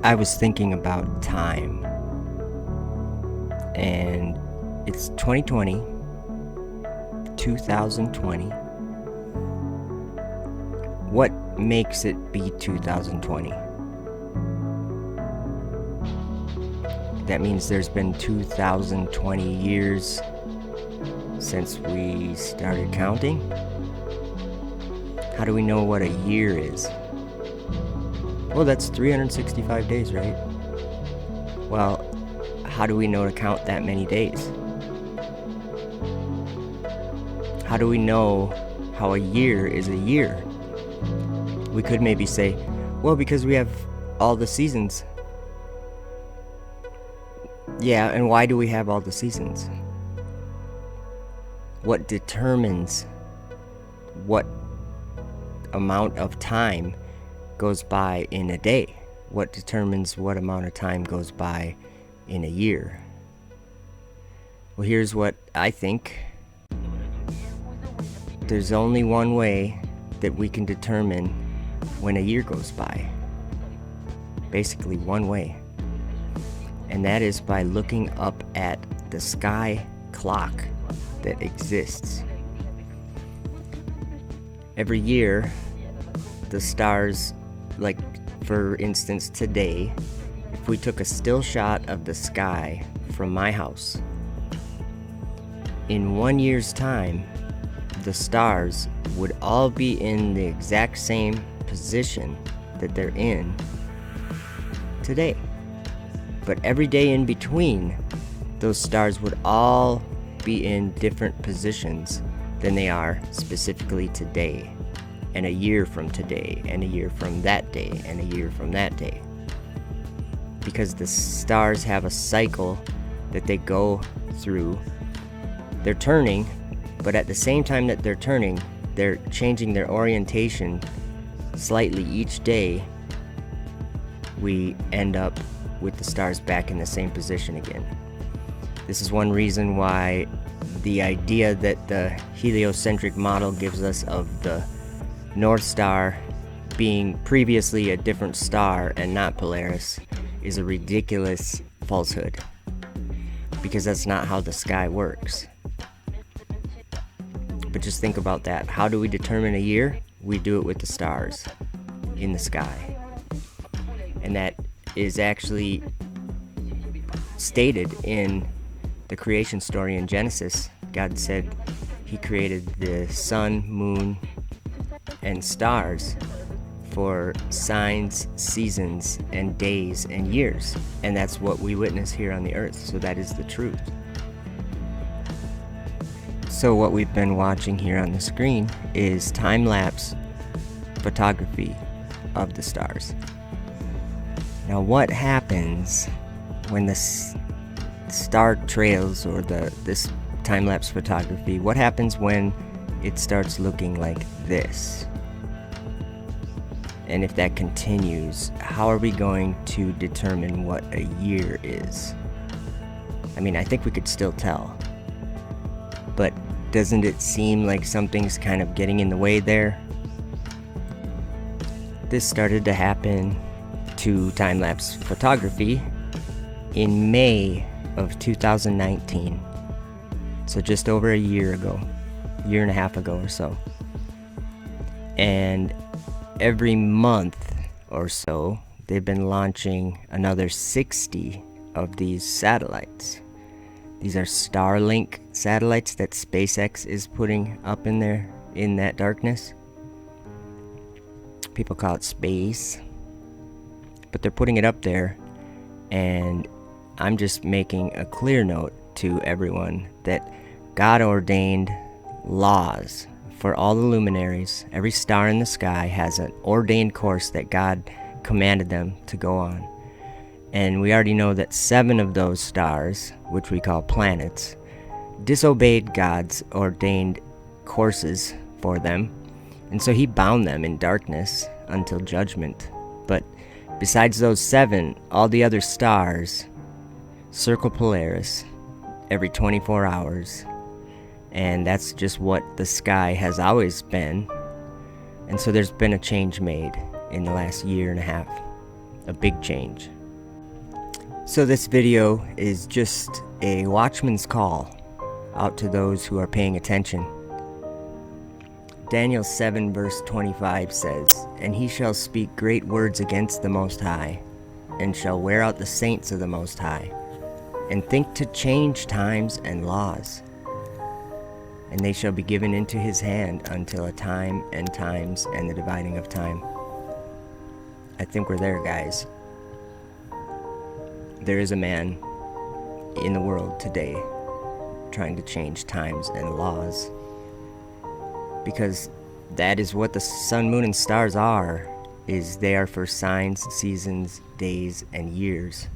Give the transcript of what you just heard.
I was thinking about time, and it's 2020, 2020. What makes it be 2020? That means there's been 2020 years since we started counting. How do we know what a year is? Well, that's 365 days, right? Well, how do we know to count that many days? How do we know how a year is a year? We could maybe say, well, because we have all the seasons. Yeah, and why do we have all the seasons? What determines what amount of time goes by in a day? What determines what amount of time goes by in a year? Well, here's what I think. There's only one way that we can determine when a year goes by. Basically, one way. And that is by looking up at the sky clock that exists. Every year, the stars, like for instance today, if we took a still shot of the sky from my house, in 1 year's time, the stars would all be in the exact same position that they're in today. But every day in between, those stars would all be in different positions than they are specifically today, and a year from today, and a year from that day, and a year from that day. Because the stars have a cycle that they go through. They're turning, but at the same time that they're turning, they're changing their orientation slightly each day. We end up with the stars back in the same position again. This is one reason why the idea that the heliocentric model gives us of the North Star being previously a different star and not Polaris is a ridiculous falsehood, because that's not how the sky works. But just think about that. How do we determine a year? We do it with the stars in the sky. And that is actually stated in the creation story in Genesis. God said he created the sun, moon, and stars for signs, seasons, and days and years. And that's what we witness here on the earth. So that is the truth. So what we've been watching here on the screen is time-lapse photography of the stars. Now, what happens when the star trails, or this time-lapse photography, what happens when it starts looking like this? And if that continues, how are we going to determine what a year is? I mean, I think we could still tell. But doesn't it seem like something's kind of getting in the way there? This started to happen to time-lapse photography in May of 2019. So just over a year ago, year and a half ago or so. And every month or so, they've been launching another 60 of these satellites. These are Starlink satellites that SpaceX is putting up in there, in that darkness. People call it space. But they're putting it up there, and I'm just making a clear note to everyone that God ordained laws for all the luminaries. Every star in the sky has an ordained course that God commanded them to go on. And we already know that 7 of those stars, which we call planets, disobeyed God's ordained courses for them. And so he bound them in darkness until judgment. But besides those 7, all the other stars circle Polaris every 24 hours. And that's just what the sky has always been. And so there's been a change made in the last year and a half. A big change. So this video is just a watchman's call out to those who are paying attention. Daniel 7 verse 25 says, "And he shall speak great words against the Most High, and shall wear out the saints of the Most High, and think to change times and laws. And they shall be given into his hand until a time and times and the dividing of time." I think we're there, guys. There is a man in the world today trying to change times and laws, because that is what the sun, moon, and stars are. They are for signs, seasons, days, and years.